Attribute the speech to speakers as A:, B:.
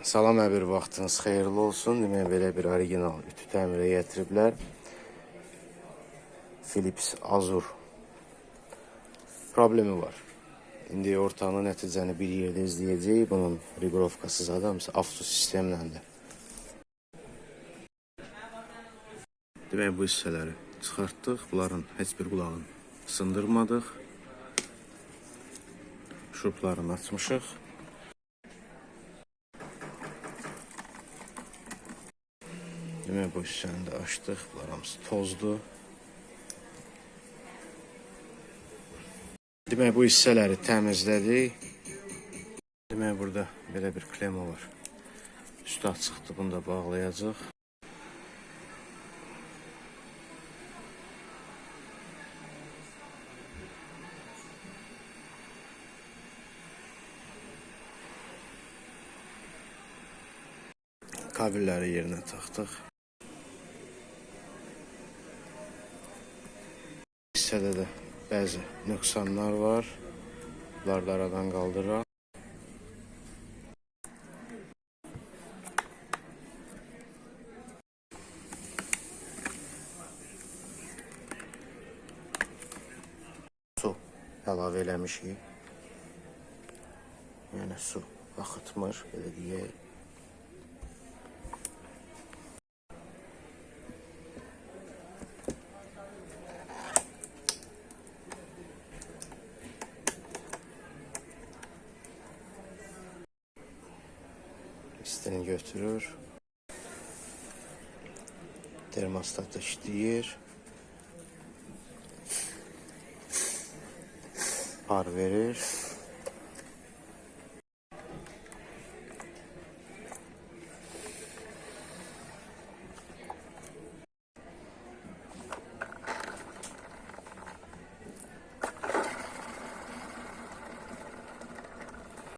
A: Salam, hər bir vaxtınız xeyirli olsun. Demək, belə bir orijinal ütü təmirə gətiriblər. Philips Azur problemi var. İndi ortanı nəticəni bir yerdə izləyəcəyik. Bunun regulovkası zaten avto sistemləndir. Demək, bu hissələri çıxartdıq. Bunların heç bir qulağını sındırmadıq. Şuruplarını açmışıq. Demək, bu hissəni də açdıq. Bunlar hamısı tozdur. Demək, bu hissələri təmizlədik. Demək, burada belə bir klema var. Üstü açıqdır, bunu da bağlayacaq. Kabelləri yerinə taxdıq. Hissədə də bəzi nöqsanlar var. Bunları da aradan qaldıraq. Su əlavə eləmişik. Yəni su axıtmır, belə deyək. İstini götürür. Termostat işləyir. Par verir.